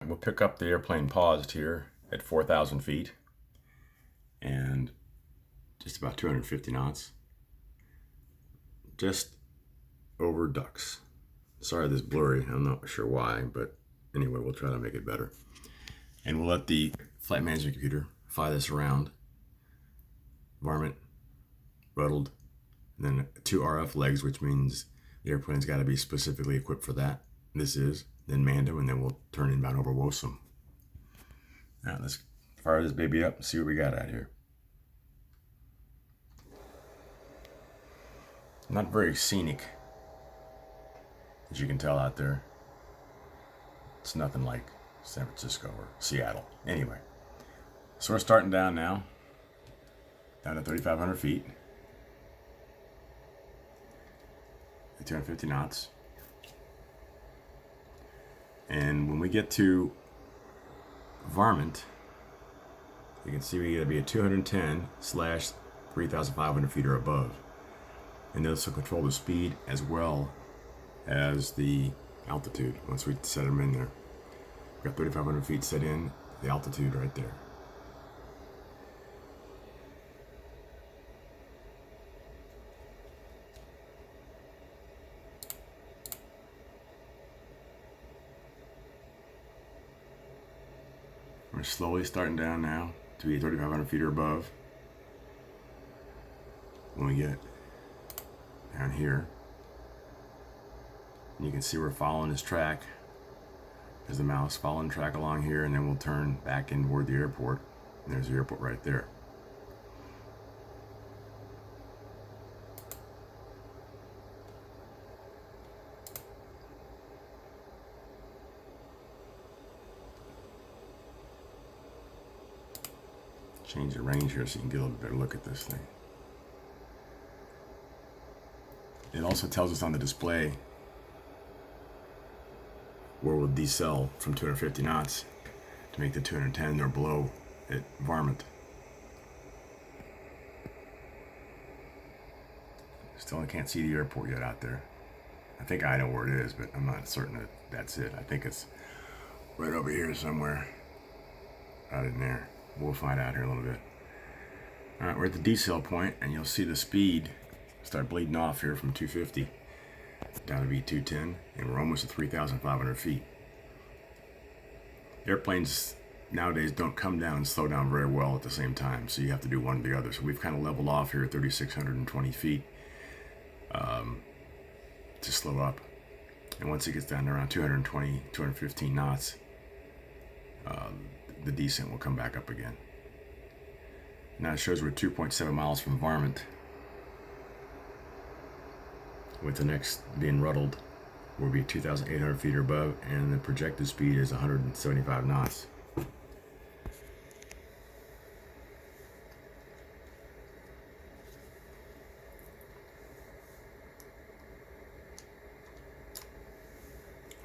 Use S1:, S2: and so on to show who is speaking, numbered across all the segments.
S1: We'll pick up the airplane paused here at 4,000 feet and just about 250 knots, just over ducks. Sorry this blurry, I'm not sure why, but anyway, we'll try to make it better. And we'll let the flight management computer fly this around. Varmint, ruddeled, and then 2 RF legs, which means the airplane's got to be specifically equipped for that. This is, then Mando, and then we'll turn inbound over Wosum. Now let's fire this baby up and see what we got out here. Not very scenic, as you can tell out there. It's nothing like San Francisco or Seattle. Anyway, so we're starting down now, down to 3,500 feet, at 250 knots. And when we get to Varmint, you can see we gotta be at 210/3,500 feet or above. And this will control the speed as well as the altitude once we set them in there. We've got 3,500 feet set in, the altitude right there. We're slowly starting down now to be 3,500 feet or above. When we get down here, and you can see we're following this track. There's the mouse following track along here, and then we'll turn back in toward the airport. And there's the airport right there. Change the range here so you can get a little better look at this thing. It also tells us on the display where we'll decel from 250 knots to make the 210 or below at Varmint. Still, I can't see the airport yet out there. I think I know where it is, but I'm not certain that that's it. I think it's right over here somewhere, out in there. We'll find out here in a little bit. All right, we're at the decel point, and you'll see the speed start bleeding off here from 250 down to be 210, and we're almost at 3,500 feet. Airplanes nowadays don't come down and slow down very well at the same time, so you have to do one or the other. So we've kind of leveled off here at 3,620 feet to slow up. And once it gets down to around 220, 215 knots, the descent will come back up again. Now it shows we're 2.7 miles from Varmint, with the next being ruddeled. We'll be 2,800 feet or above, and the projected speed is 175 knots.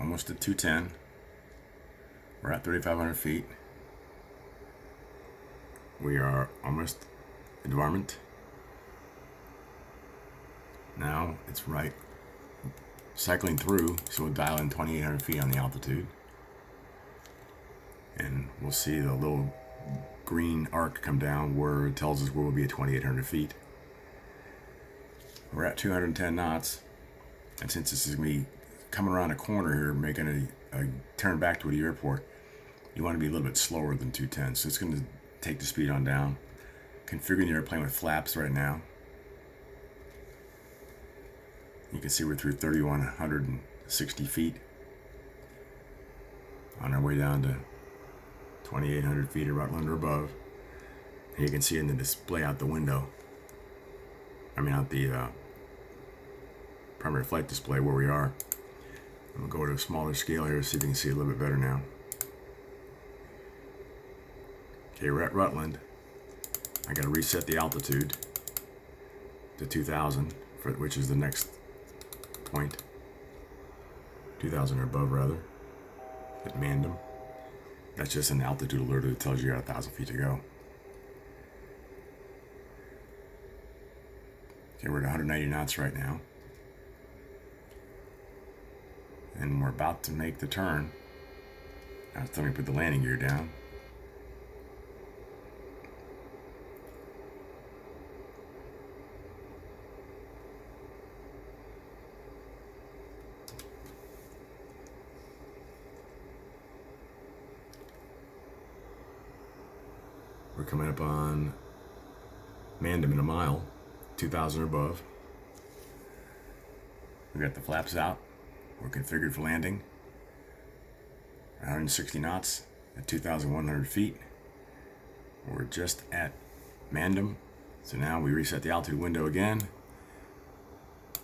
S1: Almost at 210. We're at 3,500 feet. We are almost at Varmint. Now it's right cycling through, so we'll dial in 2,800 feet on the altitude, and we'll see the little green arc come down where it tells us where we'll be at 2,800 feet. We're at 210 knots, and since this is going to be coming around a corner here, making a turn back to the airport, you want to be a little bit slower than 210, so it's going to take the speed on down. Configuring the airplane with flaps right now. You can see we're through 3,160 feet on our way down to 2,800 feet or about under above. And you can see in the display out the window, out the primary flight display where we are. And we'll go to a smaller scale here, see if you can see a little bit better now. Okay, we're at Rutland. I got to reset the altitude to 2,000, which is the next point. 2,000 or above, rather, at Mandam. That's just an altitude alert that tells you you're at 1,000 feet to go. Okay, we're at 190 knots right now. And we're about to make the turn Now it's time to put the landing gear down. We're coming up on Mandam in a mile, 2,000 or above. We got the flaps out. We're configured for landing. 160 knots at 2,100 feet. We're just at Mandam. So now we reset the altitude window again.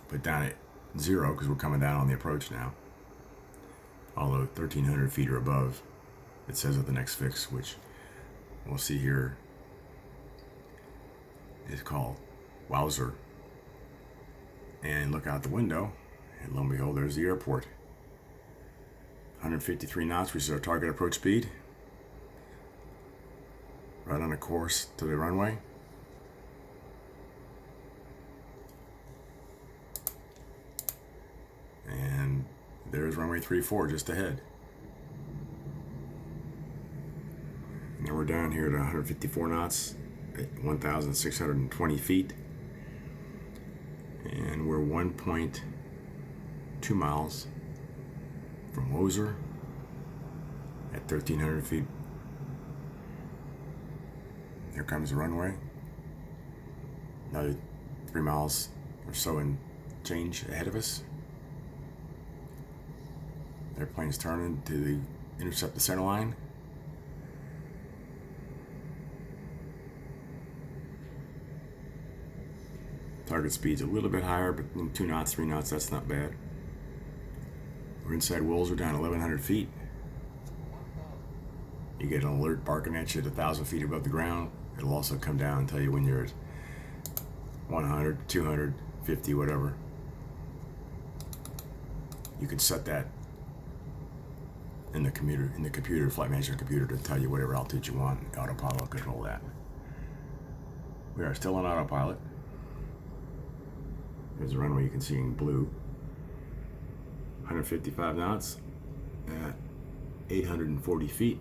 S1: Put down at 0 because we're coming down on the approach now. Although 1,300 feet or above, it says at the next fix, which we'll see here is called Wowzer. And look out the window, and lo and behold, there's the airport. 153 knots, which is our target approach speed. Right on a course to the runway. And there's runway 34 just ahead. And then we're down here at 154 knots at 1,620 feet. And we're 1.2 miles from Wowzer at 1,300 feet. Here comes the runway. Another 3 miles or so and change ahead of us. Airplane's turning to intercept the center line. Target speed's a little bit higher, but 2 knots, 3 knots, that's not bad. We're inside Wowzer, down 1,100 feet. You get an alert barking at you at 1,000 feet above the ground. It'll also come down and tell you when you're at 100, 200, 50, whatever. You can set that in the computer, flight management computer, to tell you whatever altitude you want. Autopilot will control that. We are still on autopilot. There's a runway you can see in blue. 155 knots at 840 feet.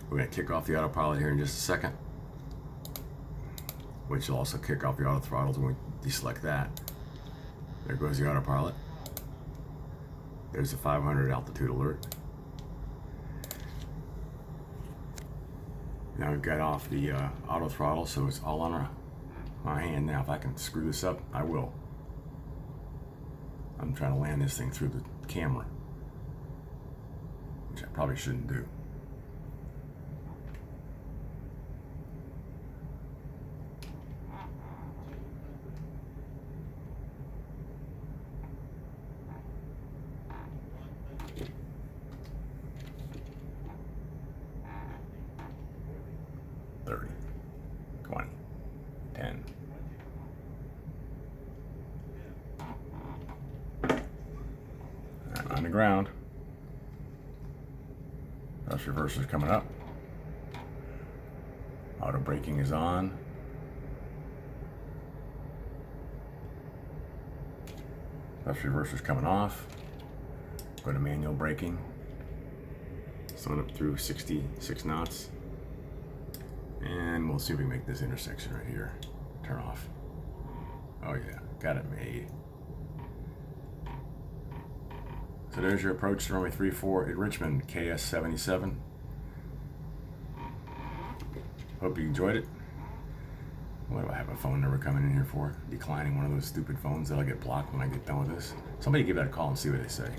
S1: We're going to kick off the autopilot here in just a second, which will also kick off the auto throttles when we deselect that. There goes the autopilot. There's the 500 altitude alert. Now we've got off the auto throttle, so it's all on my hand now. If I can screw this up, I will. I'm trying to land this thing through the camera, which I probably shouldn't do. On the ground. Thrust reverser is coming up. Auto braking is on. Thrust reverser is coming off. Go to manual braking. Slowing up through 66 knots. And we'll see if we can make this intersection right here turn off. Oh yeah, got it made. So there's your approach to runway 34 at Richmond, KS77. Hope you enjoyed it. What do I have a phone number coming in here for? Declining one of those stupid phones that'll get blocked when I get done with this. Somebody give that a call and see what they say.